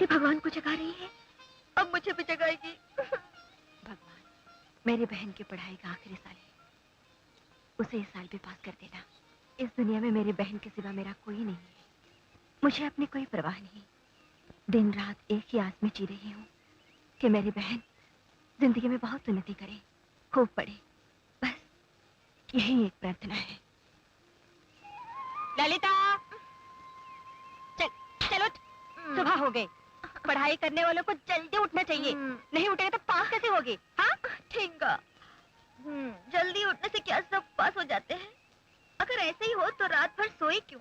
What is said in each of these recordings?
दीदी भगवान को जगा रही है, अब मुझे भी जगाएगी। भगवान, मेरी बहन की पढ़ाई का आखिरी साल है, उसे इस साल भी पास कर देना। इस दुनिया में मेरी बहन के सिवा मेरा कोई नहीं है। मुझे अपनी कोई परवाह नहीं। दिन रात एक ही आस में जी रही हूँ कि मेरी बहन जिंदगी में बहुत उन्नति करे, खूब पढ़े। बस यही एक प्रार्थना है। ललिता, चल चल उठ, सुबह हो गई। पढ़ाई करने वालों को जल्दी उठना चाहिए, नहीं उठेगा तो पास कैसे होगी? हाँ ठीक है। जल्दी उठने से क्या सब पास हो जाते हैं? अगर ऐसे ही हो तो रात भर सोए क्यों?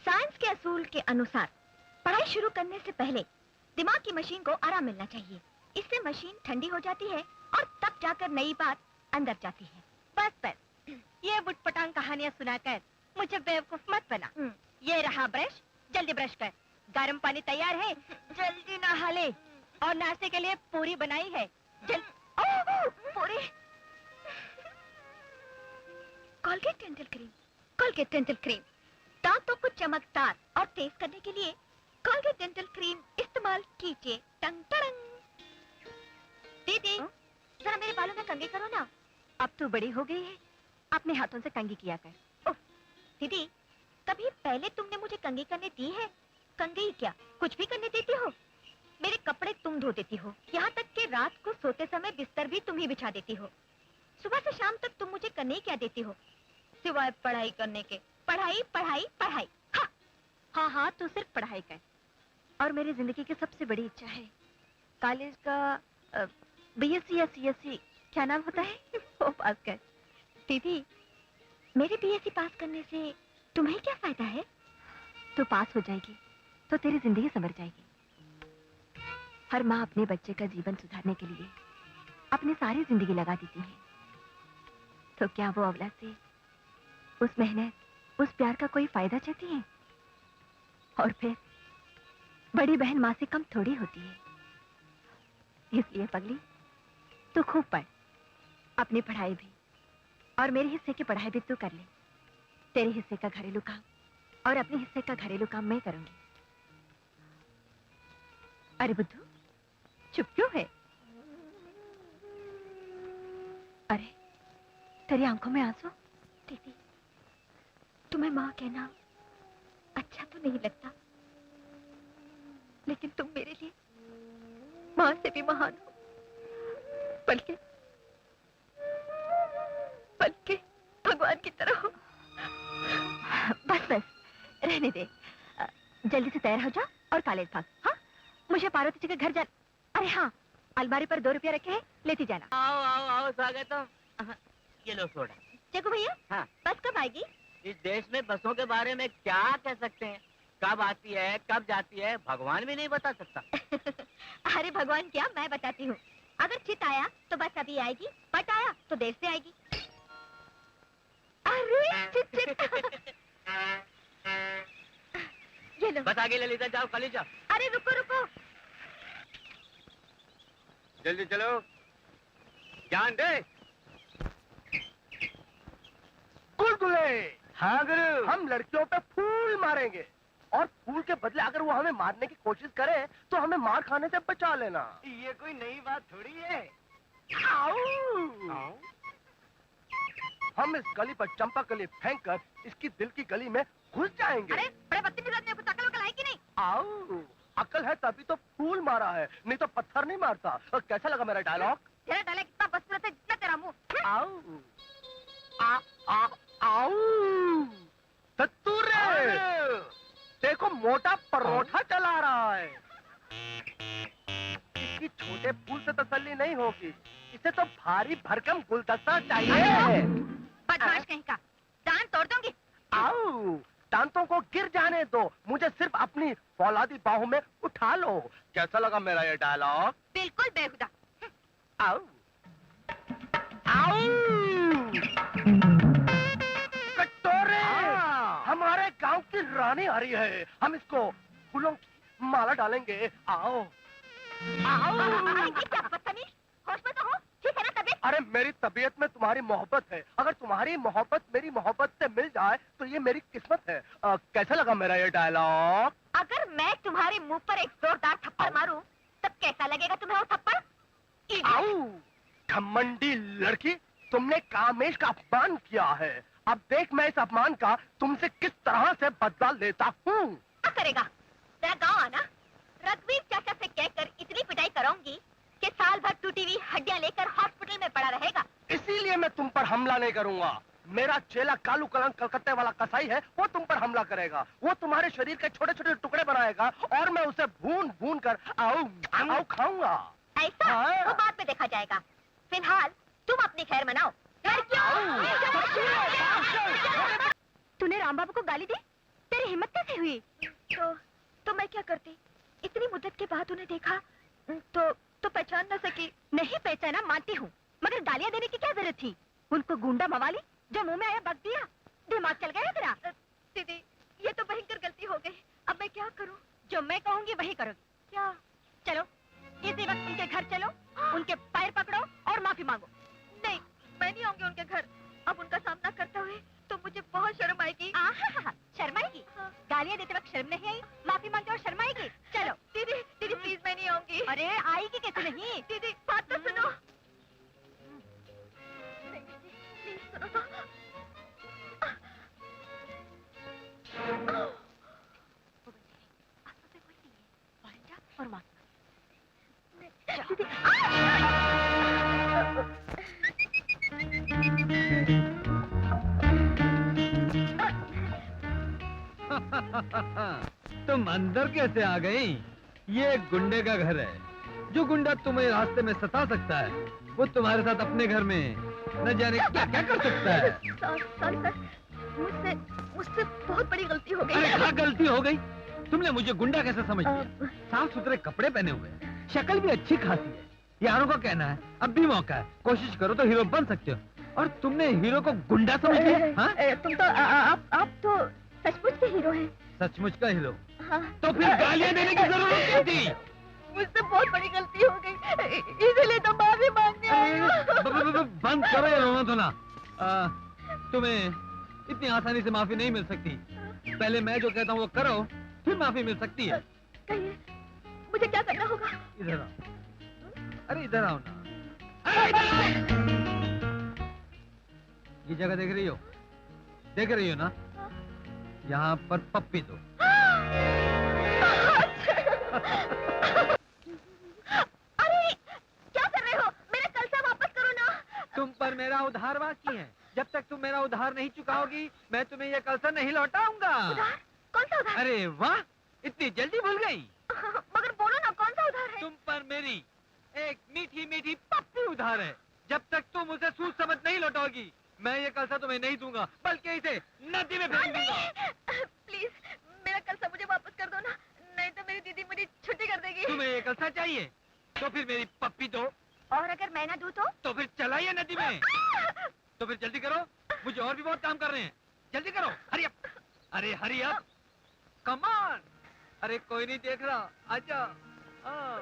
साइंस के असूल के अनुसार पढ़ाई शुरू करने से पहले दिमाग की मशीन को आराम मिलना चाहिए। इससे मशीन ठंडी हो जाती है और तब जाकर नई बात अंदर जाती है। बस बस, ये बुटपटांग कहानियां सुनाकर मुझे बेवकूफ मत बना। ये रहा ब्रश, जल्दी ब्रश कर। गर्म पानी तैयार है, जल्दी नहा ले। और नाश्ते के लिए पूरी बनाई है, पूरी। Colgate dental cream, Colgate dental cream. दांतों को चमकदार और तेज करने के लिए कोलगेट डेंटल क्रीम इस्तेमाल कीजिए। टंग टंग। दीदी, जरा मेरे बालों में कंघी करो ना। अब तू बड़ी हो गई है, अपने हाथों से कंघी किया कर। दीदी, कभी पहले तुमने मुझे कंघी करने दी है? कंघी क्या, कुछ भी करने देती हो? मेरे कपड़े तुम धो देती हो, यहाँ तक कि रात को सोते समय बिस्तर भी तुम ही बिछा देती हो। सुबह से शाम तक तुम मुझे करने क्या देती हो सिवाय पढ़ाई करने के? पढ़ाई पढ़ाई पढ़ाई। हाँ हाँ, तू सिर्फ पढ़ाई कर। और मेरी जिंदगी की सबसे बड़ी इच्छा है कॉलेज का बीएससी या सीएससी, क्या नाम होता है, वो पास कर। दीदी, मेरे बीएससी पास करने से तुम्हें क्या फायदा है? तू पास हो जाएगी तो तेरी जिंदगी संवर जाएगी। हर माँ अपने बच्चे का जीवन सुधारने के लिए अपनी सारी जिंदगी लगा देती है, तो क्या वो औलाद से उस मेहनत, उस प्यार का कोई फायदा चाहती है? और फिर बड़ी बहन माँ से कम थोड़ी होती है। इसलिए पगली, तू खूब पढ़, अपनी पढ़ाई भी और मेरे हिस्से की पढ़ाई भी तू कर ले। तेरे हिस्से का घरेलू काम और अपने हिस्से का घरेलू काम मैं करूंगी। अरे बुद्धू, चुप क्यों है? अरे, तेरी आंखों में आंसू? दीदी, तुम्हें माँ कहना अच्छा तो नहीं लगता, लेकिन तुम मेरे लिए माँ से भी महान हो, बल्कि भगवान की तरह हो। बस बस, रहने दे। जल्दी से तैयार हो जा और कॉलेज भाग। हाँ, मुझे पार्वती जी के घर जा। अरे हाँ, अलमारी पर 2 रुपया रखे हैं, लेती जाना। आओ आओ आओ, स्वागतम। ये लो सोडा। जग्गू भैया, हाँ, बस कब आएगी? इस देश में बसों के बारे में क्या कह सकते हैं? कब आती है, कब जाती है, भगवान भी नहीं बता सकता। अरे भगवान क्या, मैं बताती हूँ। अगर चित आया तो बस अभी आएगी, पट आया तो देर से आएगी। अरे चित चित। ये लो। बस आगे ललिता, जाओ कॉलेज जाओ। अरे रुको रुको, जल्दी चलो, ध्यान दे। गुलगुले। हाँ गुरु। हम लड़कियों पे फूल मारेंगे और फूल के बदले अगर वो हमें मारने की कोशिश करे तो हमें मार खाने से बचा लेना। ये कोई नई बात थोड़ी है। आओ। हम इस गली पर चंपा कली फेंक कर इसकी दिल की गली में घुस जाएंगे। अरे बड़े बदतमीज आदमी, कुछ अकल वकल है कि नहीं? आओ, अकल है तभी तो फूल मारा है, नहीं तो पत्थर नहीं मारता। कैसा लगा मेरा डायलॉग? तेरा डायलॉग इतना बदसूरत है जितना तेरा मुंह। आओ। आओ। सत्तूरे, देखो मोटा परोठा चला रहा है। इसकी छोटे फूल से तसल्ली नहीं होगी, इसे तो भारी भरकम गुलदस्ता चाहिए। बदमाश कहीं का, जान तोड़ दूंगी। आओ, दांतों को गिर जाने दो, मुझे सिर्फ अपनी फौलादी बाहों में उठा लो। कैसा लगा मेरा ये डायलॉग? बिल्कुल बेहुदा। आओ। आओ। कटोरे, हमारे गांव की रानी आ रही है, हम इसको फूलों की माला डालेंगे। आओ। आओ। अरे ये क्या बदतमीज, होश में तो हो, ठीक है ना तबीयत? अरे मेरी तबीयत में तुम्हारी मोहब्बत है, अगर तुम्हारी मोहब्बत मेरी मोहब्बत से मिल जाए तो ये मेरी किस्मत है। कैसा लगा मेरा ये डायलॉग? अगर मैं तुम्हारे मुंह पर एक जोरदार थप्पड़ मारूं, तब कैसा लगेगा तुम्हें वो थप्पड़? आओ, घमंडी लड़की, तुमने कामेश का अपमान किया है। अब देख मैं इस अपमान का तुमसे किस तरह से बदला लेता हूँ। क्या करेगा? तेरा गाँव आना, रघुवीर चाचा से कहकर इतनी पिटाई कराऊंगी कि साल भर टूटी हुई हड्डियां लेकर हॉस्पिटल में पड़ा रहेगा। इसीलिए मैं तुम पर हमला नहीं करूंगा। मेरा चेला कालू कलंक कलकत्ते वाला कसाई है, वो तुम पर हमला करेगा। वो तुम्हारे शरीर के छोटे छोटे टुकड़े बनाएगा और मैं उसे भून भून कर आओ खाऊंगा। ऐसा? हाँ। वो बाद में देखा जाएगा। फिलहाल तुम अपनी खैर मनाओ। तूने राम बाबू को गाली दी? तेरी हिम्मत कैसे हुई? तो मैं क्या करती? इतनी मुद्दत के बाद उन्हें देखा तो पहचान न सकी। नहीं पहचाना मानती हूँ, मगर गालियाँ देने की क्या जरूरत थी? उनको गुंडा मवाली जो मुंह में आया बक दिया। दिमाग चल गया तेरा? दीदी, ये तो भयंकर गलती हो गई। अब मैं क्या करूँ? जो मैं कहूँगी वही करोगी। क्या? चलो इसी वक्त उनके घर चलो, उनके पैर पकड़ो और माफी मांगो। नहीं, मैं नहीं आऊंगी उनके घर। अब उनका सामना करते हुए तो मुझे बहुत शर्म आएगी। शर्म आएगी? हाँ। गालियाँ देते वक्त शर्म नहीं आई? माफी मांगते और शर्म आएगी? चलो दीदी, दीदी प्लीज मैं नहीं आऊंगी। अरे आएगी कैसे नहीं? दीदी बात तो सुनो। प्लीज सुनो तो। और माँ दीदी, तुम अंदर कैसे आ गई? ये एक गुंडे का घर है। जो गुंडा तुम्हें रास्ते में सता सकता है, वो तुम्हारे साथ अपने घर में न जाने क्या क्या कर सकता है। सॉरी सर, मुझसे बहुत बड़ी गलती हो गई। अरे क्या गलती हो गई? तुमने मुझे गुंडा कैसे समझ लिया? साफ सुथरे कपड़े पहने हुए, शक्ल भी अच्छी खासी है। यारों का कहना है अब भी मौका है, कोशिश करो तो हीरो बन सकते हो, और तुमने हीरो को गुंडा समझ लिया? हाँ? तुम तो आप तो सचमुच के हीरो हैं। सचमुच का हीरो? हाँ। तो फिर गालियां देने की जरूरत क्या थी? मुझसे बहुत बड़ी गलती हो गई, इसीलिए तो माफी मांगने आई हूँ। बंद करो ये रोना धोना। तुम्हें इतनी आसानी से माफी नहीं मिल सकती। पहले मैं जो कहता हूँ वो करो, फिर माफी मिल सकती है। कहिए, मुझे क्या करना होगा? इधर आओ। अरे इधर आओ ना। अरे इधर आओ। ये जगह देख रही हो? देख रही हो ना? यहाँ पर पप्पी दो। अरे क्या कर रहे हो? मेरा कलसा वापस करो ना। तुम पर मेरा उधार बाकी है। जब तक तुम मेरा उधार नहीं चुकाओगी, मैं तुम्हें ये कलसा नहीं लौटाऊंगा। उधार? कौन सा उधार? अरे वाह, इतनी जल्दी भूल गई? मगर बोलो ना, कौन सा उधार है? तुम पर मेरी एक मीठी मीठी पप्पी उधार है। जब तक तुम उसे सूझ समझ नहीं लौटाओगी, मैं ये कलसा तुम्हें नहीं दूंगा, बल्कि इसे नदी में फेंक दूंगा। प्लीज मेरा कलसा मुझे वापस कर दो ना, नहीं तो मेरी दीदी मेरी छुट्टी कर देगी। तुम्हें ये कलसा चाहिए तो फिर मेरी पप्पी दो, और अगर मैं ना दूं तो फिर चलाइए नदी में। तो फिर जल्दी करो, मुझे और भी बहुत काम कर रहे हैं। जल्दी करो, हरी अप। अरे हरी अप, कम ऑन। अरे कोई नहीं देख रहा, आजा। हाँ।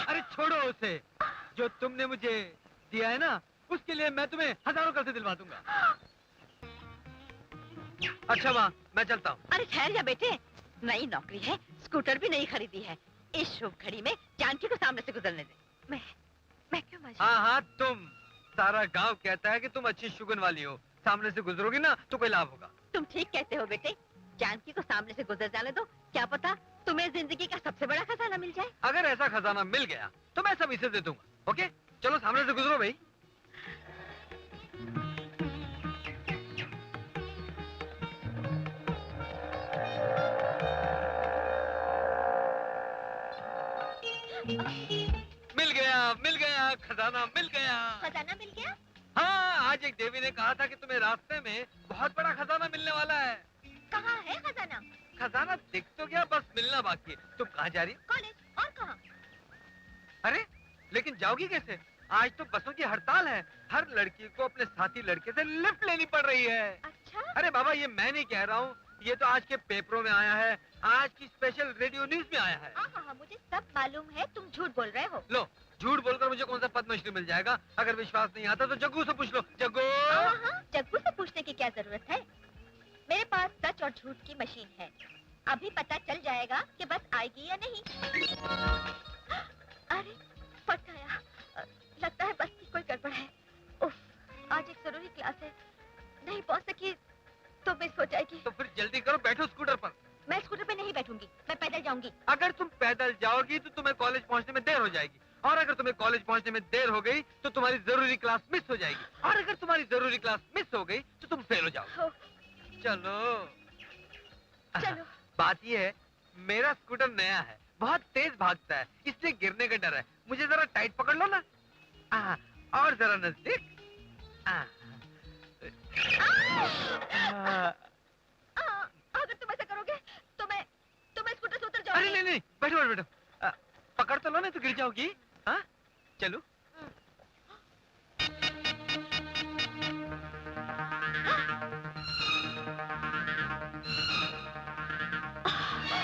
अरे छोड़ो उसे। जो तुमने मुझे दिया है ना, उसके लिए मैं तुम्हें हजारों कलसे दिलवा दूंगा। अच्छा माँ, मैं चलता हूँ। अरे ठहर जा बेटे, नई नौकरी है, स्कूटर भी नहीं खरीदी है। इस शुभ घड़ी में जानकी को सामने से गुजरने दे। मैं क्यों मजा? हाँ हाँ, तुम। सारा गांव कहता है कि तुम अच्छी शुगन वाली हो। सामने से गुजरोगी ना तो कोई लाभ होगा। तुम ठीक कहते हो बेटे, जानकी को सामने से गुजर जाने दो। क्या पता तुम्हें जिंदगी का सबसे बड़ा खजाना मिल जाए। अगर ऐसा खजाना मिल गया तो मैं सब इसे दे दूंगा। ओके, चलो सामने से गुजरो भाई। मिल गया, खजाना मिल गया। खजाना मिल गया? हाँ, आज एक देवी ने कहा था कि तुम्हें रास्ते में बहुत बड़ा खजाना मिलने वाला है। कहाँ है खजाना? खजाना दिख तो गया, बस मिलना बाकी है। तुम कहाँ जा रही? कॉलेज। और कहाँ? अरे लेकिन जाओगी कैसे? आज तो बसों की हड़ताल है। हर लड़की को अपने साथी लड़के से लिफ्ट लेनी पड़ रही है। अच्छा, अरे बाबा, ये मैं नहीं कह रहा हूँ, ये तो आज के पेपरों में आया है, आज की स्पेशल रेडियो न्यूज में आया है। हाँ, मुझे सब मालूम है, तुम झूठ बोल रहे हो। लो, झूठ बोलकर मुझे कौन सा पद्मश्री मिल जाएगा? अगर विश्वास नहीं आता तो जग्गू से पूछ लो। जग्गू! हाँ, जग्गू से पूछने की क्या जरूरत है? मेरे पास सच और झूठ की मशीन है। अभी पता चल जाएगा कि बस आएगी या नहीं। अरे, फट गया। लगता है बस की कोई गड़बड़ है। उफ, आज एक जरूरी क्लास है, नहीं पहुंच सकी तो मिस हो जाएगी। तो फिर जल्दी करो, बैठो स्कूटर पर। मैं स्कूटर पे नहीं बैठूंगी, मैं पैदल जाऊंगी। अगर तुम पैदल जाओगी तो तुम्हें कॉलेज पहुंचने में देर हो जाएगी, और अगर तुम्हें कॉलेज पहुंचने में देर हो गई तो तुम्हारी जरूरी क्लास मिस हो जाएगी, और अगर तुम्हारी जरूरी क्लास मिस हो गई तो तुम फेल हो जाओगे। हो, चलो। चलो। बात ये है, मेरा स्कूटर नया है, बहुत तेज भागता है, इसलिए गिरने का डर है। मुझे जरा टाइट पकड़ लो ना। और जरा नजदीक। अगर तुम ऐसा करोगे तो मैं स्कूटर से उतर अरे जाऊंगी। नहीं नहीं, बैठो बैठो बैठो। पकड़ तो लो, नहीं तो गिर जाओगी। हाँ, चलो।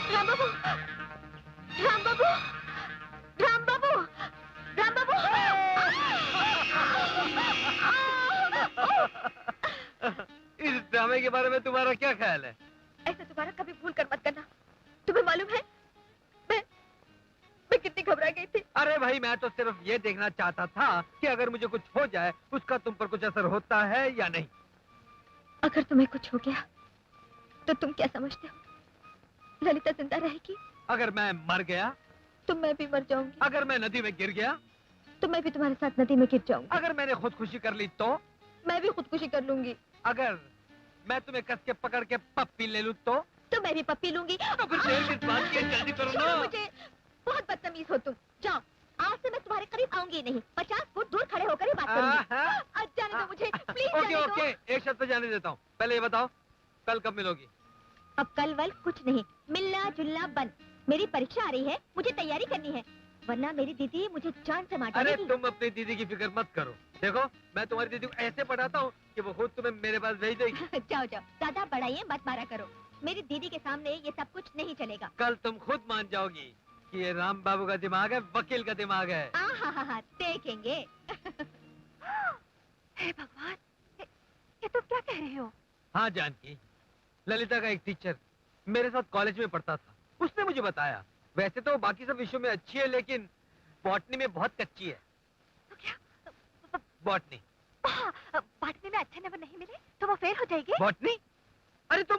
राम बाबू, राम बाबू, राम बाबू, राम बाबू। इस ड्रामे के बारे में तुम्हारा क्या ख्याल है? ऐसा दोबारा कभी भूल कर मत करना। तुम्हें मालूम है मैं कितनी घबरा गई थी। अरे भाई, मैं तो सिर्फ ये देखना चाहता था कि अगर मुझे कुछ हो जाए उसका तुम पर कुछ असर होता है या नहीं। अगर तुम्हें कुछ हो गया तो तुम क्या समझते हो? ललिता जिंदा रहेगी अगर मैं मर गया, तो मैं भी मर जाऊंगी। अगर मैं नदी में गिर गया, तो मैं भी तुम्हारे साथ नदी में गिर जाऊंगी। अगर मैंने खुदकुशी कर ली तो, मैं भी खुदकुशी कर लूंगी। अगर मैं तुम्हें कस के पकड़ के पप्पी ले लूं तो मैं भी पप्पी लूंगी। तो फिर देर किस बात की है? जल्दी करो छोड़ो ना। मुझे, बहुत बदतमीज हो तुम। जाओ, आज से मैं तुम्हारे करीब आऊंगी नहीं। 50 फुट दूर खड़े होकर ही बात करूंगी। आज जाने दो मुझे, प्लीज ओके जाने दो। ओके, एक शर्त पे जाने देता हूँ। पहले ये बताओ, कल कब मिलोगी? अब कल वल कुछ नहीं, मिलना जुलना बंद। मेरी परीक्षा आ रही है, मुझे तैयारी करनी है, वरना मेरी दीदी मुझे जान से मार अरे डालेगी। तुम अपनी दीदी की फिक्र मत करो। देखो, मैं तुम्हारी दीदी को ऐसे पढ़ाता हूँ कि वो खुद तुम्हें मेरे पास भेज देगी। जाओ जाओ, ज्यादा बढ़ाइए मत मारा करो। मेरी दीदी के सामने ये सब कुछ नहीं चलेगा। कल तुम खुद मान जाओगी कि ये राम बाबू का दिमाग है, वकील का दिमाग है। हाँ, देखेंगे। हे भगवान, ये तुम क्या कह रहे हो? हाँ जानकी, ललिता का एक टीचर मेरे साथ कॉलेज में पढ़ता था, उसने मुझे बताया। वैसे तो बाकी सब विषयों में अच्छी है, लेकिन बॉटनी में बहुत कच्ची है। तो क्या? बॉटनी। बॉटनी में अच्छे नंबर नहीं मिले तो वो फेल हो जाएगी? बॉटनी? अरे तुम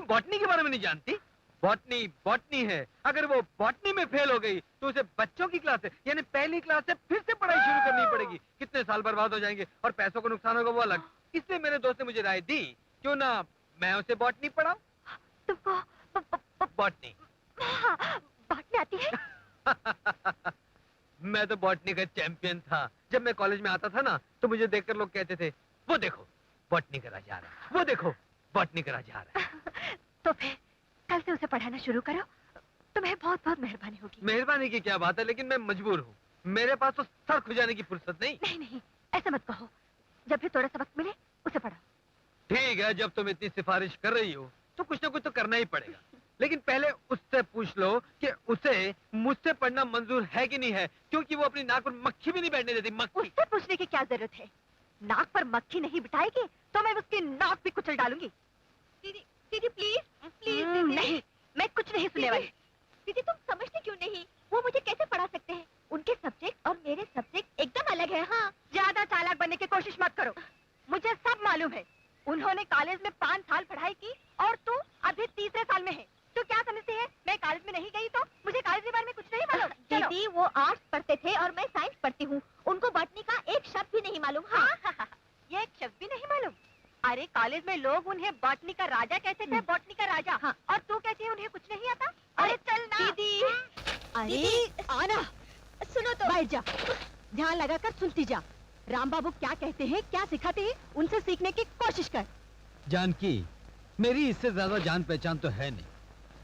बॉटनी के बारे में नहीं जानती? बॉटनी है। अगर वो बॉटनी में फेल हो गई तो उसे बच्चों की क्लास है, यानी पहली क्लास से फिर से पढ़ाई शुरू करनी पड़ेगी। कितने साल बर्बाद हो जाएंगे और पैसों को नुकसान होगा वो अलग। इसलिए मेरे दोस्त ने मुझे राय दी, क्यों ना मैं उसे बॉटनी पढ़ाऊं। तुमको बॉटनी? बॉटनी आती है? मैं तो बॉटनी का चैंपियन था। जब मैं कॉलेज में आता था ना, तो मुझे देखकर लोग कहते थे, वो देखो बॉटनी का राजा आ रहा है, वो देखो बॉटनी का राजा आ रहा है। तो फिर कल से उसे पढ़ाना शुरू करो, तुम्हें बहुत बहुत मेहरबानी होगी। मेहरबानी की क्या बात है, लेकिन मैं मजबूर हूँ। मेरे पास तो सर खुजाने की फुर्सत नहीं। नहीं, ऐसा मत कहो। जब भी थोड़ा सा वक्त मिले उसे पढ़ाओ। ठीक है, जब तुम इतनी सिफारिश कर रही हो तो कुछ ना कुछ तो करना ही पड़ेगा। लेकिन पहले उससे पूछ लो कि उसे मुझसे पढ़ना मंजूर है कि नहीं है, क्योंकि वो अपनी नाक पर मक्खी भी नहीं बैठने देती। मक्खी। उससे पूछने की क्या जरूरत है? नाक पर मक्खी नहीं बिठाएगी तो मैं उसकी नाक भी कुचल डालूंगी। दीदी प्लीज प्लीज। नहीं, मैं कुछ नहीं सुनने वाली। दीदी तुम समझते क्यों नहीं? वो मुझे कैसे पढ़ा सकते हैं? उनके सब्जेक्ट और मेरे सब्जेक्ट एकदम अलग है। हाँ, ज्यादा चालाक बनने की कोशिश मत करो। मुझे सब मालूम है। उन्होंने कॉलेज में 5 साल पढ़ाई की और तू अभी तीसरे साल में है। तो क्या समझती है? मैं कॉलेज में नहीं गई तो मुझे कॉलेज के बारे में कुछ नहीं मालूम? चलो। दीदी वो आर्ट्स पढ़ते थे और मैं साइंस पढ़ती हूँ। उनको बॉटनी का एक शब्द भी नहीं मालूम। हाँ, ये एक शब्द भी नहीं मालूम? अरे कॉलेज में लोग उन्हें बॉटनी का राजा कहते थे। बॉटनी का राजा। हाँ। और तू कहती है उन्हें कुछ नहीं आता? अरे चल ना दीदी। अरे आना, सुनो तो। बैठ जा, ध्यान लगाकर सुनती जा। राम बाबू क्या कहते हैं, क्या सिखाते हैं, उनसे सीखने की कोशिश कर। जानकी, मेरी इससे ज्यादा जान पहचान तो है नहीं।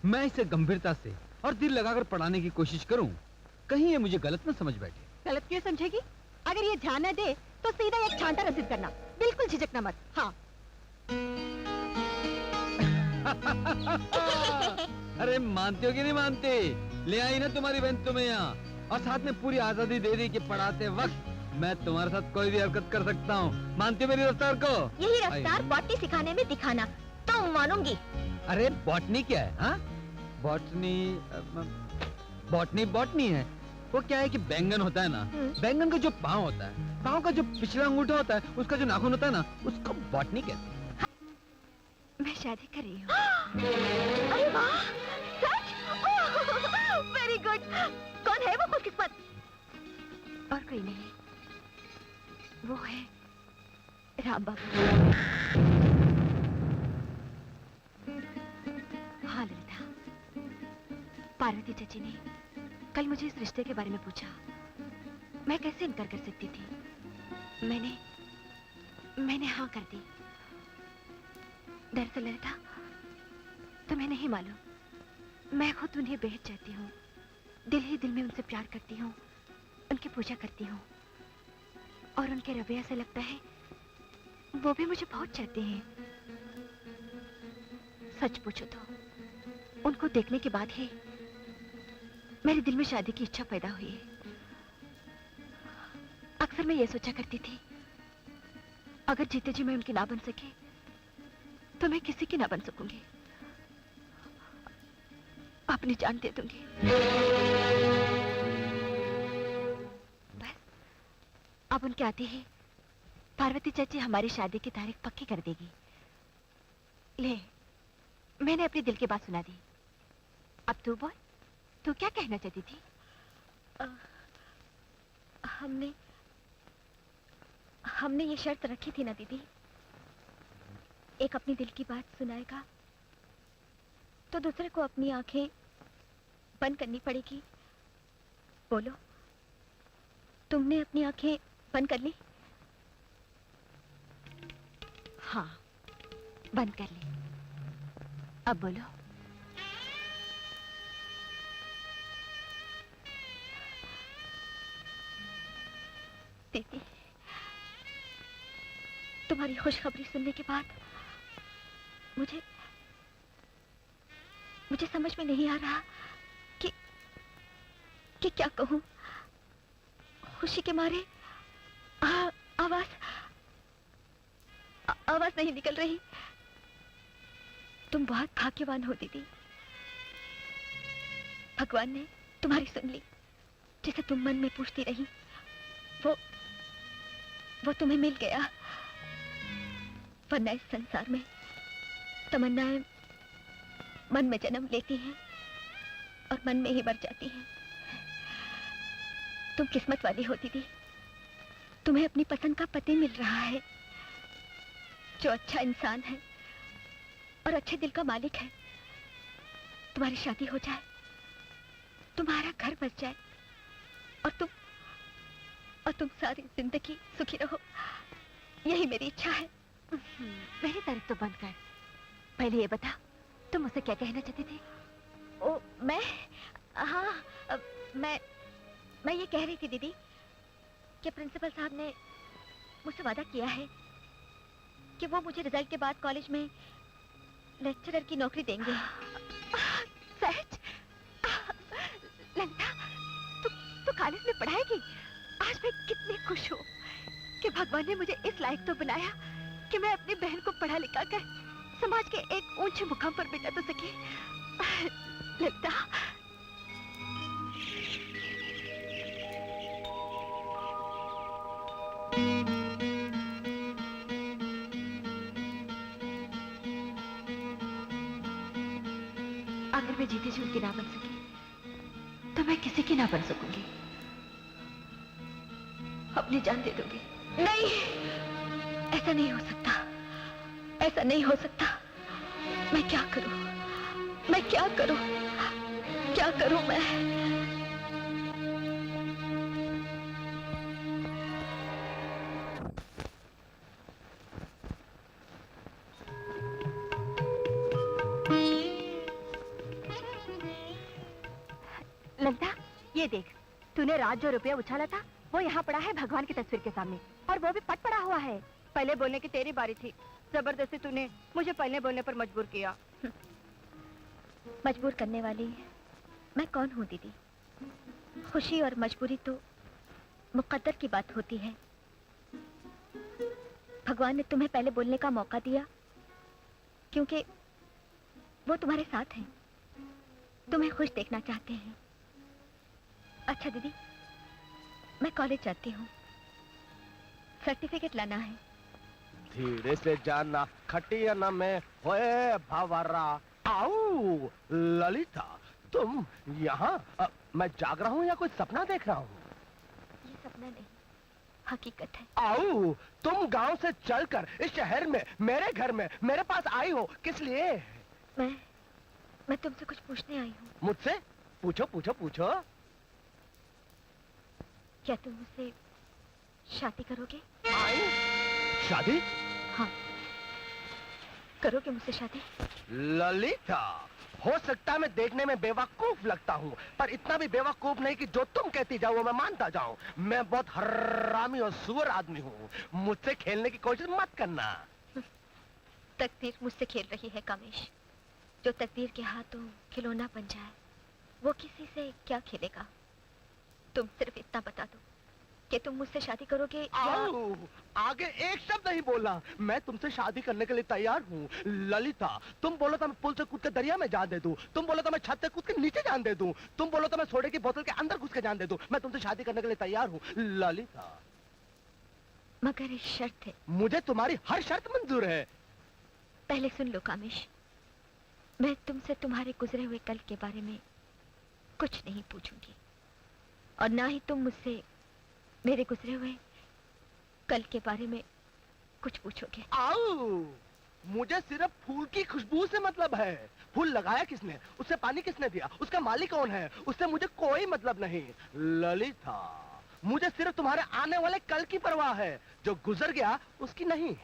मैं इसे गंभीरता से और दिल लगाकर पढ़ाने की कोशिश करूं, कहीं ये मुझे गलत न समझ बैठे। गलत क्यों समझेगी? अगर ये ध्यान न दे तो सीधा एक छांटा रसीद करना, बिल्कुल झिझकना मत। हाँ। अरे मानते हो कि नहीं मानते? ले आई ना तुम्हारी बहन तुम्हें यहाँ, और साथ में पूरी आजादी दे दी कि पढ़ाते वक्त मैं तुम्हारे साथ कोई भी हरकत कर सकता हूँ। मानते हो मेरी रफ्तार को? यही रफ्तार बॉटनी सिखाने में दिखाना तो मानूंगी। अरे बॉटनी क्या है? हाँ, बॉटनी बॉटनी बॉटनी है। वो क्या है कि बैंगन होता है ना, बैंगन का जो पाँव होता है, पाँव का जो पिछला अंगूठा होता है, उसका जो नाखून होता है ना, उसको बॉटनी कहते हैं। मैं शादी कर रही हूँ। अरे वाह, सच? Very good. कौन है वो खुशकिस्मत? और कोई नहीं, वो है राम बाबू। हाँ ललिता, पार्वती चाची ने कल मुझे इस रिश्ते के बारे में पूछा। मैं कैसे इनकार कर सकती थी? मैंने हाँ कर दी। दरअसल ललिता, तुम्हें नहीं मालूम, मैं खुद उन्हें बेहद चाहती हूँ। दिल ही दिल में उनसे प्यार करती हूँ, उनकी पूजा करती हूँ, और उनके रवैया से लगता है वो भी मुझे बहुत चाहते हैं। सच पूछो तो उनको देखने के बाद ही मेरे दिल में शादी की इच्छा पैदा हुई है। अक्सर मैं ये सोचा करती थी, अगर जीते जी मैं उनकी ना बन सके तो मैं किसी की ना बन सकूंगी, अपनी जान दे दूंगी। बस अब उनके आते ही पार्वती चाची हमारी शादी की तारीख पक्की कर देगी। ले, मैंने अपने दिल की बात सुना दी। अब तू बोल, तू क्या कहना चाहती थी? हमने ये शर्त रखी थी ना दीदी, एक अपनी दिल की बात सुनाएगा तो दूसरे को अपनी आंखें बंद करनी पड़ेगी। बोलो, तुमने अपनी आंखें बंद कर ली? हाँ, बंद कर ली। अब बोलो। दीदी, तुम्हारी खुशखबरी सुनने के बाद मुझे समझ में नहीं आ रहा कि क्या कहूं। खुशी के मारे आवाज नहीं निकल रही। तुम बहुत भाग्यवान हो दीदी, भगवान ने तुम्हारी सुन ली। जिसे तुम मन में पूछती रही वो तुम्हें मिल गया। वरना इस संसार में तमन्नाएं मन में जन्म लेती हैं और मन में ही मर जाती हैं। तुम किस्मत वाली हो दीदी, तुम्हें अपनी पसंद का पति मिल रहा है जो अच्छा इंसान है और अच्छे दिल का मालिक है। तुम्हारी शादी हो जाए, तुम्हारा घर बस जाए और तुम सारी जिंदगी सुखी रहो, यही मेरी इच्छा है। मेरी तारीफ तो बंद कर, पहले ये बता तुम मुझसे क्या कहना चाहती थी? मैं ये कह रही थी दीदी कि प्रिंसिपल साहब ने मुझसे वादा किया है कि वो मुझे रिजल्ट के बाद कॉलेज में लेक्चरर की नौकरी देंगे। सच? ललिता, तू कॉलेज में पढ़ाएगी? आज मैं कितनी खुश हूँ कि भगवान ने मुझे इस लायक तो बनाया कि मैं अपनी बहन को पढ़ा लिखा कर समाज के एक ऊंचे मुकाम पर बिठा तो सके। ललिता, अगर मैं जीते जी उनकी ना बन सकी तो मैं किसी की ना बन सकूंगी, अपनी जान दे दूंगी। नहीं, ऐसा नहीं हो सकता, ऐसा नहीं हो सकता। मैं क्या करूं मैं? ललिता, ये देख, तूने रात जो रुपया उछाला था वो यहाँ पड़ा है भगवान की तस्वीर के सामने, और वो भी पट पड़ा हुआ है। पहले बोलने की तेरी बारी थी, जबरदस्ती तूने मुझे पहले बोलने पर मजबूर किया। मजबूर करने वाली मैं कौन हूँ दीदी? खुशी और मजबूरी तो मुकद्दर की बात होती है। भगवान ने तुम्हें पहले बोलने का मौका दिया क्योंकि वो तुम्हारे साथ हैं, तुम्हें खुश देखना चाहते हैं। अच्छा दीदी, मैं कॉलेज जाती हूँ, सर्टिफिकेट लाना है। धीरे से जाना खटियाना में होए भंवरा। आओ ललिता, तुम यहाँ? मैं जाग रहा हूँ या कोई सपना देख रहा हूँ? ये सपना नहीं, हकीकत है। आओ, तुम गांव से चलकर इस शहर में मेरे घर में मेरे पास आई हो, किस लिए? मैं तुमसे कुछ पूछने आई हूँ। मुझसे? पूछो पूछो पूछो। क्या तुम मुझसे शादी करोगे? आई? शादी? हाँ, करोगे मुझसे शादी? ललिता, हो सकता है मैं देखने में बेवकूफ लगता हूँ, पर इतना भी बेवकूफ नहीं कि जो तुम कहती जाओ वो मैं मानता जाऊँ। मैं बहुत हरामी और सुअर आदमी हूँ, मुझसे खेलने की कोशिश मत करना। तकदीर मुझसे खेल रही है कामेश। जो तकदीर के हाथों खिलौना बन जाए वो किसी से क्या खेलेगा? तुम सिर्फ इतना बता दो कि तुम मुझसे शादी करोगे या... आओ, आगे एक शब्द नहीं बोला। मैं तुमसे शादी करने के लिए तैयार हूँ। ललिता, तुम बोलो तो मैं पुल से कूद के दरिया में जान दे दूं, तुम बोलो तो मैं छत से कूद के नीचे जान दे दूं, तुम बोलो तो मैं सोडे की बोतल के अंदर घुस के जान दे दूं। मैं तुमसे शादी करने के लिए तैयार हूँ ललिता। मगर एक शर्त है। मुझे तुम्हारी हर शर्त मंजूर है। पहले सुन लो कामेश, मैं तुमसे तुम्हारे गुजरे हुए कल के बारे में कुछ नहीं पूछूंगी, और ना ही तुम मुझसे मेरे गुजरे हुए कल के बारे में कुछ पूछोगे। आओ, मुझे सिर्फ फूल की खुशबू से मतलब है। फूल लगाया किसने, उससे पानी किसने दिया, उसका मालिक कौन है, उससे मुझे कोई मतलब नहीं। ललिता, मुझे सिर्फ तुम्हारे आने वाले कल की परवाह है, जो गुजर गया उसकी नहीं।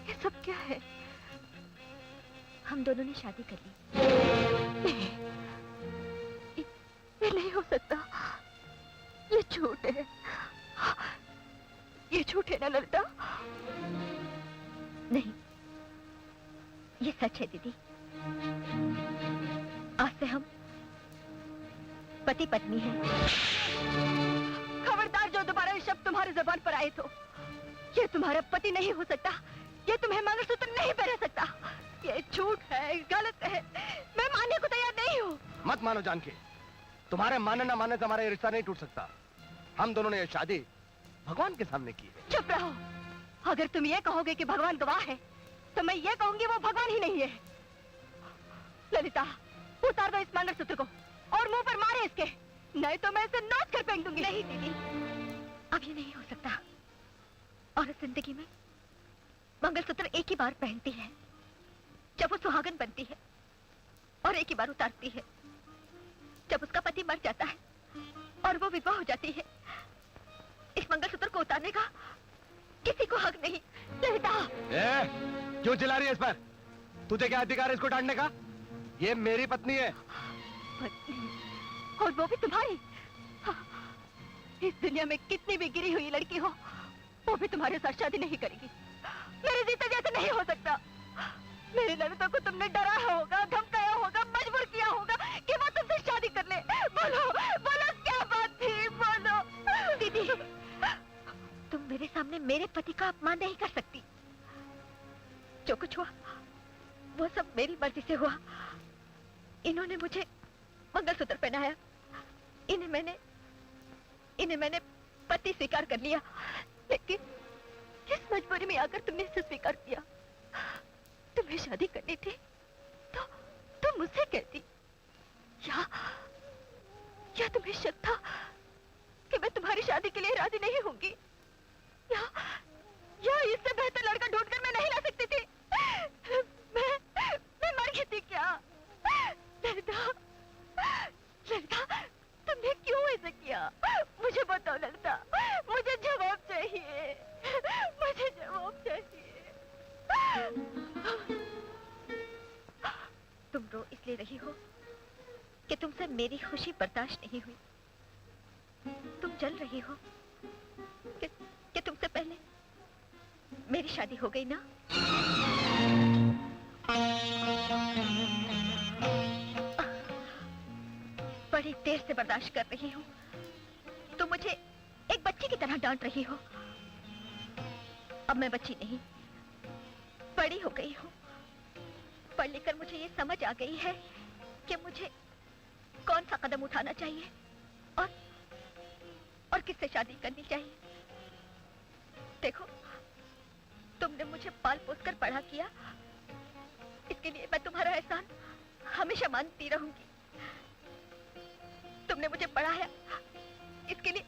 ये सब क्या है? हम दोनों ने शादी कर ली। नहीं, ये नहीं हो सकता। ये झूठ है। ये झूठ है ना ललिता? नहीं, ये सच है दीदी। आज से हम पति पत्नी हैं। खबरदार, जो दोबारा ये शब्द तुम्हारी जुबान पर आए तो ये तुम्हारा पति नहीं हो सकता, ये तुम्हें मंगलसूत्र नहीं पहना सकता। ये झूठ है, गलत है, मैं मानने को तैयार नहीं हूँ। मत मानो जानकी, तुम्हारे माने ना माने से हमारा ये रिश्ता नहीं टूट सकता। हम दोनों ने ये शादी भगवान के सामने की है। चुप रहो। अगर तुम ये कहोगे कि भगवान गवाह है, तो मैं ये कहूंगी वो भगवान ही नहीं है। ललिता, उतार दो इस मंगलसूत्र को और मुंह पर मारे इसके, नहीं तो मैं इसे नोच कर फेंक दूंगी। नहीं दीदी, अब ये नहीं हो सकता। औरत जिंदगी में मंगलसूत्र एक ही बार पहनती है, जब वो सुहागन बनती है, और एक ही बार उतारती है जब उसका पति मर जाता है और वो विधवा हो जाती है। इस मंगलसूत्र को उतारने का किसी को हक नहीं। ललिता, क्यों चिल्ला रही है इस पर? तुझे क्या अधिकार है इसको डांटने का? ये मेरी पत्नी है। पत्नी? और वो भी तुम्हारी? इस दुनिया में कितनी भी गिरी हुई लड़की हो, वो भी तुम्हारे साथ शादी नहीं करेगी। मेरे जीते जैसे नहीं हो सकता। मेरी ललिता को तुमने डराया होगा, धमकाया होगा, मजबूर किया होगा कि वो तुमसे शादी कर ले। बोलो, बोलो क्या बात थी, बोलो। दीदी, तुम मेरे सामने मेरे पति का अपमान नहीं कर सकती। जो कुछ हुआ वो सब मेरी मर्जी से हुआ। इन्होंने मुझे मंगलसूत्र पहनाया, इन्हें मैंने पति स्वीकार कर लिया, लेकिन किस मजबूरी में आकर तुमने इसे स्वीकार किया? तुम्हें शादी करनी थी तो तुम मुझसे कहती, या तुम्हें शक था कि मैं तुम्हारी शादी के लिए राजी नहीं होंगी, या इससे बेहतर लड़का ढूंढकर मैं नहीं ला सकती थी? मैं मर गई थी क्या? ललिता, ललिता, तुमने क्यों ऐसा किया? मुझे बताओ ललिता, मुझे जवाब चाहिए, मुझे जवाब चाहिए। तुम रो इसलिए रही हो कि तुमसे मेरी खुशी बर्दाश्त नहीं हुई। तुम जल रही हो कि तुमसे पहले मेरी शादी हो गई ना? बड़ी देर से बर्दाश्त कर रही हूँ। तुम मुझे एक बच्ची की तरह डांट रही हो। अब मैं बच्ची नहीं, बड़ी हो गई हूँ। पढ़ लिखकर मुझे ये समझ आ गई है कि मुझे कौन सा कदम उठाना चाहिए और किससे शादी करनी चाहिए। देखो, तुमने मुझे पाल पोस कर बड़ा किया, इसके लिए मैं तुम्हारा एहसान हमेशा मानती रहूंगी। तुमने मुझे पढ़ाया, इसके लिए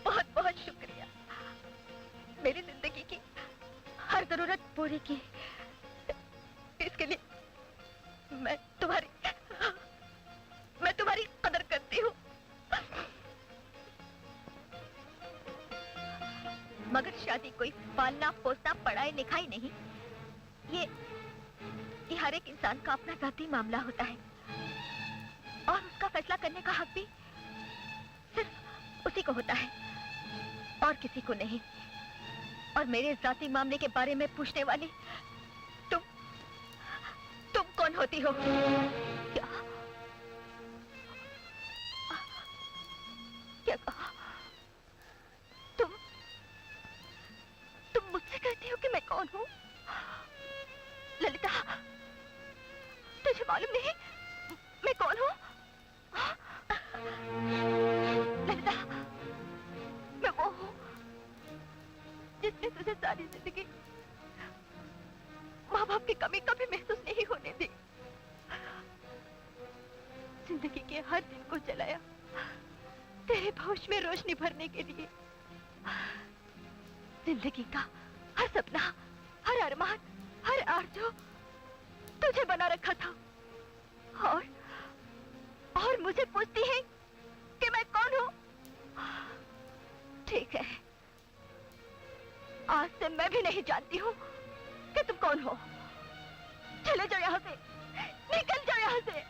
बहुत बहुत शुक्रिया। मेरी जिंदगी की हर जरूरत पूरी की, इसके लिए मैं तुम्हारी कदर करती हूँ। मगर शादी कोई पालना पोसना पढ़ाई लिखाई नहीं, ये हर एक इंसान का अपना जाती मामला होता है और उसका फैसला करने का हक भी सिर्फ उसी को होता है और किसी को नहीं। और मेरे जाती मामले के बारे में पूछने वाली तुम कौन होती हो? क्या कहा? तुम मुझसे कहती हो कि मैं कौन हूँ? ललिता, तुझे मालूम नहीं मैं कौन हूँ? ललिता, मैं वो हूँ जिसने तुझे सारी जिंदगी माँ बाप की कमी कभी महसूस नहीं होने दी। जिंदगी के हर दिन को जलाया तेरे भविष्य में रोशनी भरने के लिए। जिंदगी का हर सपना, हर अरमान, हर आरज़ू तुझे बना रखा था और मुझे पूछती है कि मैं कौन हूँ? ठीक है, आज से मैं भी नहीं जानती हूँ कि तुम कौन हो। चले जाओ यहाँ से, निकल जाओ यहाँ से।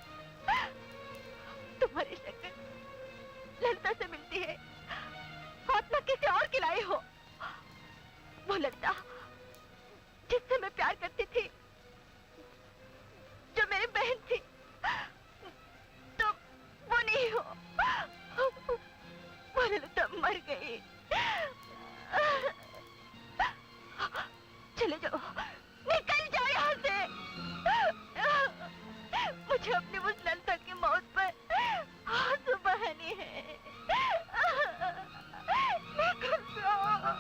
तुम्हारी शक्ल ललिता से मिलती है, हाथ में किसी और की लाई हो। वो ललिता जिससे मैं प्यार करती थी, जो मेरी बहन थी, तो वो नहीं हो। वो ललिता मर गई। चले जाओ, निकल जाओ यहाँ से। मुझे अपनी उस ललिता की मौत पर आंसू बहाने हैं। निकल जाओ।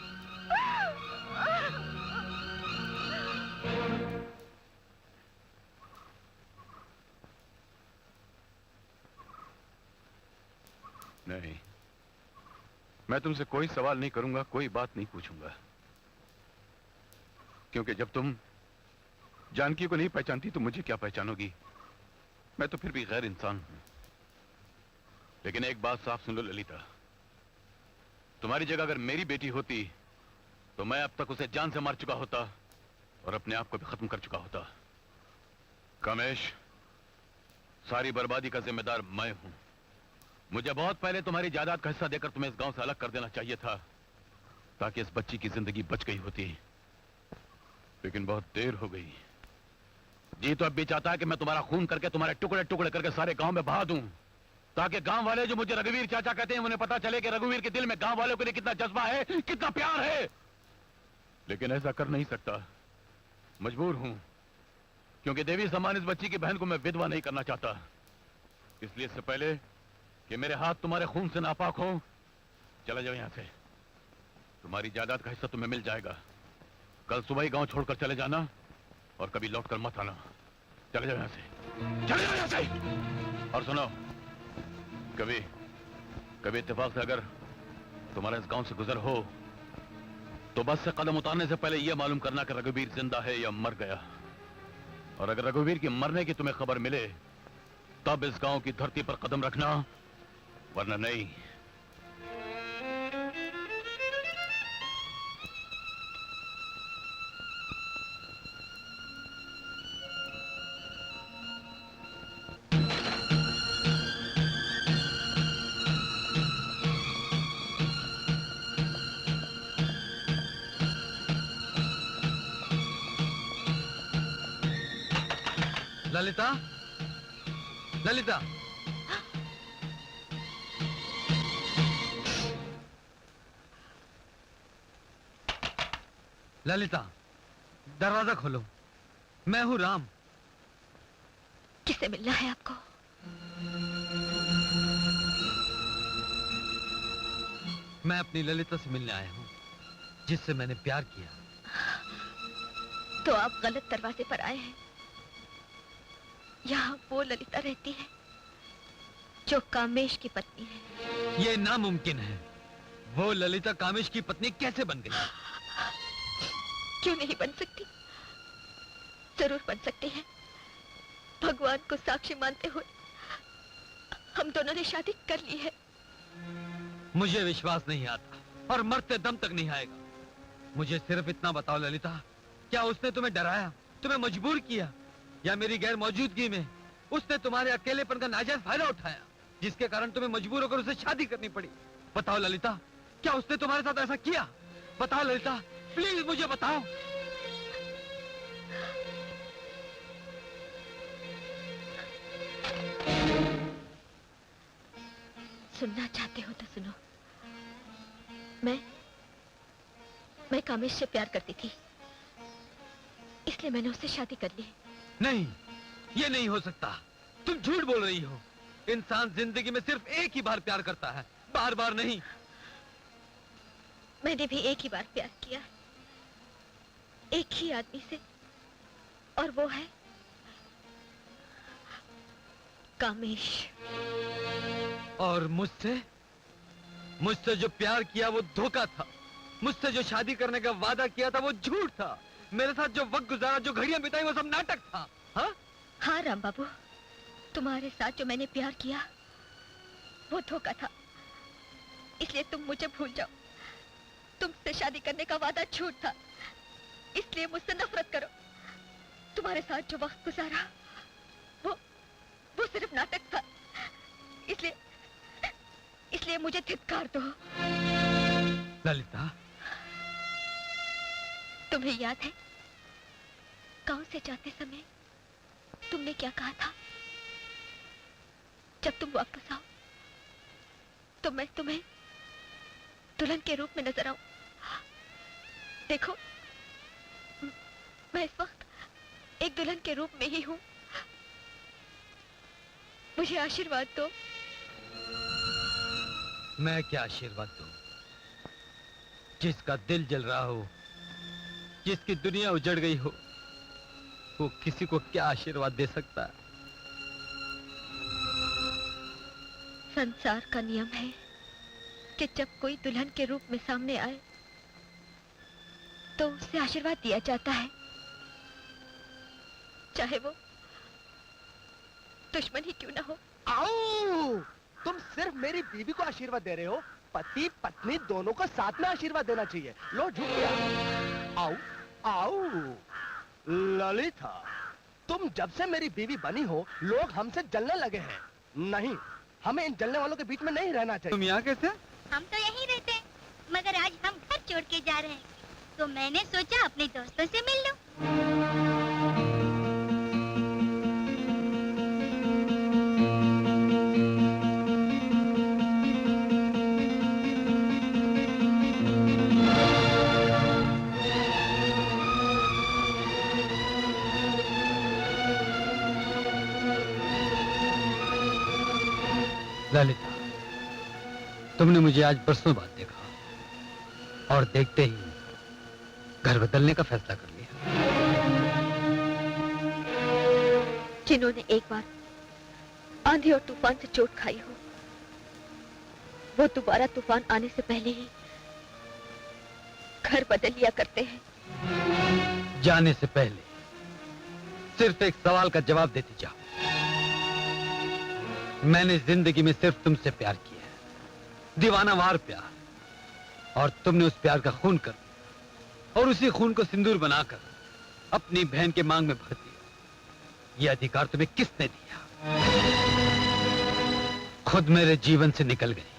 नहीं, मैं तुमसे कोई सवाल नहीं करूंगा, कोई बात नहीं पूछूंगा, क्योंकि जब तुम जानकी को नहीं पहचानती तो मुझे क्या पहचानोगी? मैं तो फिर भी गैर इंसान हूं। लेकिन एक बात साफ सुन लो ललिता, तुम्हारी जगह अगर मेरी बेटी होती तो मैं अब तक उसे जान से मार चुका होता और अपने आप को भी खत्म कर चुका होता। कमेश, सारी बर्बादी का जिम्मेदार मैं हूं। मुझे बहुत पहले तुम्हारी जायदाद का हिस्सा देकर तुम्हें इस गांव से अलग कर देना चाहिए था, ताकि इस बच्ची की जिंदगी बच गई होती, लेकिन बहुत देर हो गई। जी तो अब भी चाहता है कि मैं तुम्हारा खून करके तुम्हारे टुकड़े टुकड़े करके सारे गांव में बहा दूं, ताकि गांव वाले जो मुझे रघुवीर चाचा कहते हैं उन्हें पता चले कि रघुवीर के दिल में गांव वालों के लिए कितना जज्बा है, कितना प्यार है। लेकिन ऐसा कर नहीं सकता, मजबूर हूं, क्योंकि देवी समान इस बच्ची की बहन को मैं विधवा नहीं करना चाहता। इसलिए इससे पहले कि मेरे हाथ तुम्हारे खून से नापाक हो, चले जाओ यहाँ से। तुम्हारी जायदाद का हिस्सा तुम्हें मिल जाएगा। कल सुबह ही गांव छोड़कर चले जाना और कभी लौटकर मत आना। चले जाओ यहाँ से, चले जाओ यहाँ से। और सुनो, कभी कभी इत्तेफाक से अगर तुम्हारे इस गांव से गुजर हो तो बस से कदम उतारने से पहले यह मालूम करना कि रघुवीर जिंदा है या मर गया। और अगर रघुवीर की मरने की तुम्हें खबर मिले तब इस गांव की धरती पर कदम रखना, वरना नहीं। ललिता, ललिता, ललिता, दरवाजा खोलो। मैं हूं राम। किससे मिलना है आपको? मैं अपनी ललिता से मिलने आया हूं, जिससे मैंने प्यार किया। तो आप गलत दरवाजे पर आए हैं। यहाँ वो ललिता रहती है जो कामेश की पत्नी है। ये नामुमकिन है। वो ललिता कामेश की पत्नी कैसे बन गई? क्यों नहीं बन सकती? जरूर बन सकती है। भगवान को साक्षी मानते हुए हम दोनों ने शादी कर ली है। मुझे विश्वास नहीं आता और मरते दम तक नहीं आएगा। मुझे सिर्फ इतना बताओ ललिता, क्या उसने तुम्हें डराया, तुम्हें मजबूर किया, या मेरी गैर मौजूदगी में उसने तुम्हारे अकेलेपन का नाजायज फायदा उठाया, जिसके कारण तुम्हें मजबूर होकर उसे शादी करनी पड़ी? बताओ ललिता, क्या उसने तुम्हारे साथ ऐसा किया? बताओ ललिता, प्लीज मुझे बताओ। सुनना चाहते हो तो सुनो। मैं कामेश से प्यार करती थी, इसलिए मैंने उससे शादी कर ली। नहीं, ये नहीं हो सकता। तुम झूठ बोल रही हो। इंसान जिंदगी में सिर्फ एक ही बार प्यार करता है, बार बार नहीं। मैंने भी एक ही बार प्यार किया, एक ही आदमी से, और वो है कामेश। और मुझसे जो प्यार किया वो धोखा था। मुझसे जो शादी करने का वादा किया था वो झूठ था। मेरे साथ जो वक्त गुजारा, जो घड़ियां बिताई, वो सब नाटक था। हाँ? हाँ राम बाबू, तुम्हारे साथ जो मैंने प्यार किया वो धोखा था। इसलिए तुम मुझे भूल जाओ। तुमसे शादी करने का वादा झूठ था, इसलिए मुझसे नफरत करो। तुम्हारे साथ जो वक्त गुजारा वो सिर्फ नाटक था, इसलिए मुझे धिक्कार दो। ललिता, तुम्हें याद है गांव से जाते समय तुमने क्या कहा था? जब तुम वापस आओ तो मैं तुम्हें दुल्हन के रूप में नजर आऊं। देखो, मैं इस वक्त एक दुल्हन के रूप में ही हूं। मुझे आशीर्वाद दो। मैं क्या आशीर्वाद दूं? जिसका दिल जल रहा हो, जिसकी दुनिया उजड़ गई हो, वो किसी को क्या आशीर्वाद दे सकता है? संसार का नियम है कि जब कोई दुल्हन के रूप में सामने आए तो उसे आशीर्वाद दिया जाता है, चाहे वो दुश्मन ही क्यों ना हो। आओ! तुम सिर्फ मेरी बीवी को आशीर्वाद दे रहे हो, पति पत्नी दोनों को साथ में आशीर्वाद देना चाहिए। लो, झुक गया। आओ आओ ललिता, तुम जब से मेरी बीवी बनी हो लोग हमसे जलने लगे हैं। नहीं, हमें इन जलने वालों के बीच में नहीं रहना चाहिए। तुम यहाँ कैसे? हम तो यहीं रहते हैं, मगर आज हम घर छोड़ के जा रहे हैं, तो मैंने सोचा अपने दोस्तों से मिल लूं। ललिता, तुमने मुझे आज बरसों बाद देखा और देखते ही घर बदलने का फैसला कर लिया। जिन्होंने एक बार आंधी और तूफान से चोट खाई हो, वो दोबारा तूफान आने से पहले ही घर बदल लिया करते हैं। जाने से पहले सिर्फ एक सवाल का जवाब देती जाओ। मैंने जिंदगी में सिर्फ तुमसे प्यार किया है, दीवानावार प्यार, और तुमने उस प्यार का खून कर दिया और उसी खून को सिंदूर बनाकर अपनी बहन के मांग में भर दिया। यह अधिकार तुम्हें किसने दिया? खुद मेरे जीवन से निकल गई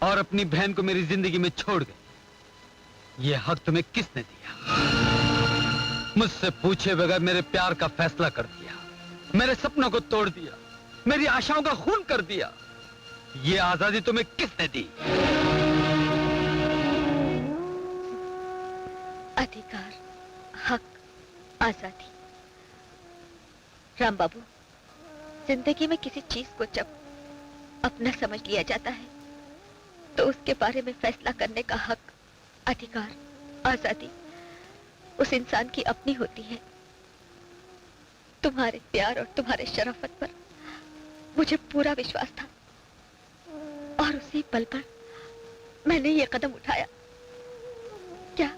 और अपनी बहन को मेरी जिंदगी में छोड़ गई। यह हक तुम्हें किसने दिया? मुझसे पूछे बगैर मेरे प्यार का फैसला कर दिया, मेरे सपनों को तोड़ दिया, मेरी आशाओं का खून कर दिया। यह आजादी तुम्हें किसने दी? अधिकार, हक, आजादी। राम बाबू, जिंदगी में किसी चीज को जब अपना समझ लिया जाता है तो उसके बारे में फैसला करने का हक, अधिकार, आजादी उस इंसान की अपनी होती है। तुम्हारे प्यार और तुम्हारे शराफत पर मुझे पूरा विश्वास था और उसी पल पर मैंने ये कदम उठाया। क्या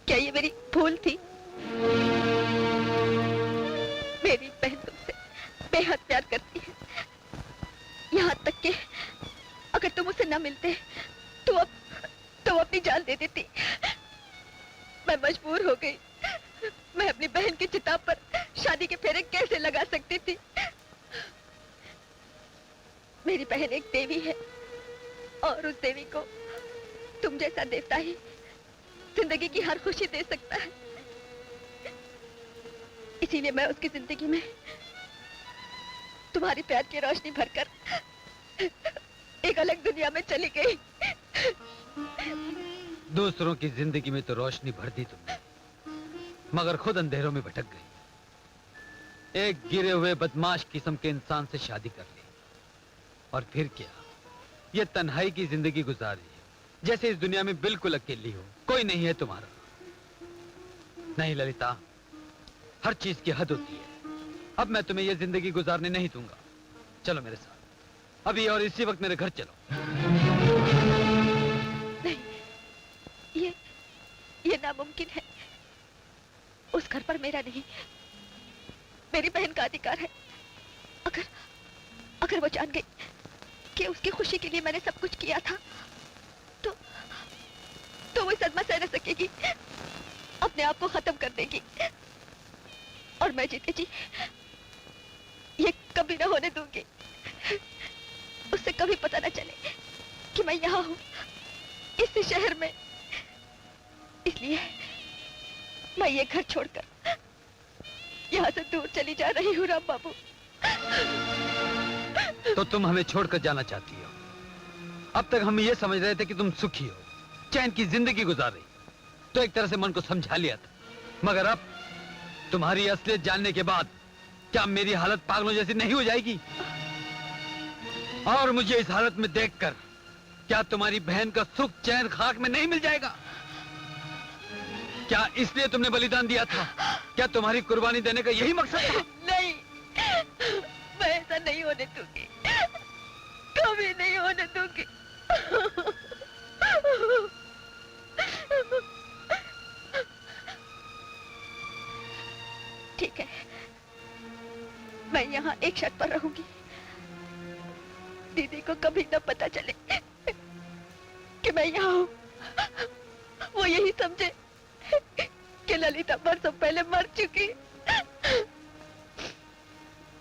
क्या ये मेरी भूल थी? मेरी बहन तुमसे बेहद प्यार करती है, यहाँ तक कि अगर तुम उसे न मिलते तो अपनी जान दे देती। मैं मजबूर हो गई। मैं अपनी बहन की चिता पर शादी के फेरे कैसे लगा सकती थी? मेरी बहन एक देवी है और उस देवी को तुम जैसा देवता ही जिंदगी की हर खुशी दे सकता है। इसीलिए मैं उसकी जिंदगी में तुम्हारी प्यार की रोशनी भरकर एक अलग दुनिया में चली गई। दूसरों की जिंदगी में तो रोशनी भर दी तुमने, मगर खुद अंधेरों में भटक गई। एक गिरे हुए बदमाश किस्म के इंसान से शादी कर ली और फिर क्या, ये तन्हाई की जिंदगी गुजारी है, जैसे इस दुनिया में बिल्कुल अकेली हो, कोई नहीं है तुम्हारा। नहीं ललिता, हर चीज की हद होती है। अब मैं तुम्हें यह जिंदगी गुजारने नहीं दूंगा। चलो मेरे साथ अभी और इसी वक्त मेरे घर चलो। नहीं, ये नामुमकिन है। उस घर पर मेरा नहीं, मेरी बहन का अधिकार है। अगर वो जान गई कि उसकी खुशी के लिए मैंने सब कुछ किया था तो वो सदमा सह न सकेगी, अपने आप को खत्म कर देगी। और मैं जीते जी ये कभी ना होने दूंगी। उससे कभी पता ना चले कि मैं यहाँ हूँ, इस शहर में। इसलिए मैं ये घर छोड़कर यहाँ से दूर चली जा रही हूँ। राम बाबू, तो तुम हमें छोड़कर जाना चाहती हो? अब तक हम ये समझ रहे थे कि तुम सुखी हो, चैन की जिंदगी गुजार रही, तो एक तरह से मन को समझा लिया था। मगर अब तुम्हारी असलियत जानने के बाद क्या मेरी हालत पागलों जैसी नहीं हो जाएगी? और मुझे इस हालत में देखकर क्या तुम्हारी बहन का सुख चैन खाक में नहीं मिल जाएगा? क्या इसलिए तुमने बलिदान दिया था? क्या तुम्हारी कुर्बानी देने का यही मकसद था? नहीं, मैं ऐसा नहीं होने दूंगी, कभी नहीं होने दूंगी। ठीक है, मैं यहाँ एक शर्त पर रहूंगी। दीदी को कभी न पता चले कि मैं यहाँ हूँ। वो यही समझे कि ललिता बरसों पहले मर चुकी।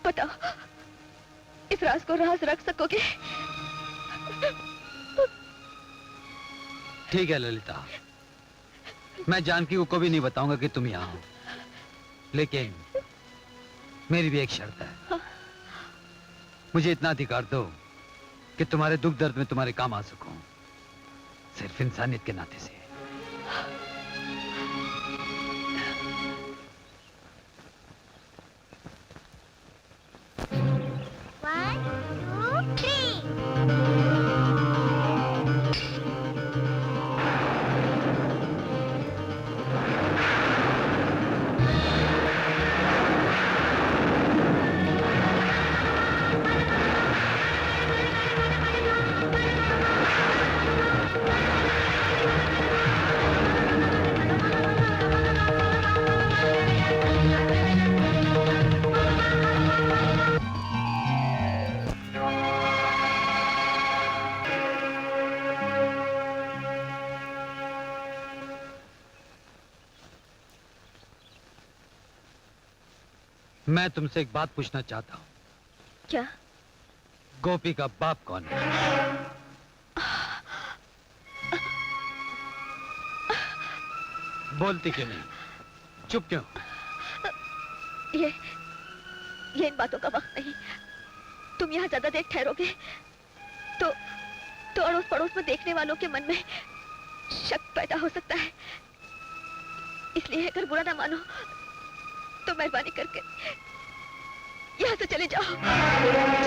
बताओ, इस राज को राज रख सकोगे? ठीक है ललिता, मैं जानकी को कभी नहीं बताऊंगा कि तुम यहाँ हो, लेकिन मेरी भी एक शर्त है। मुझे इतना अधिकार दो कि तुम्हारे दुख दर्द में तुम्हारे काम आ सकूं, सिर्फ इंसानियत के नाते से। One, two, three. मैं तुमसे एक बात पूछना चाहता हूँ। क्या? गोपी का बाप कौन है? बोलती क्यों नहीं? चुप क्यों? ये इन बातों का वक्त नहीं। तुम यहाँ ज्यादा देर ठहरोगे तो अड़ोस पड़ोस में देखने वालों के मन में शक पैदा हो सकता है। इसलिए अगर बुरा ना मानो तो मेहरबानी करके यहाँ से चले जाओ।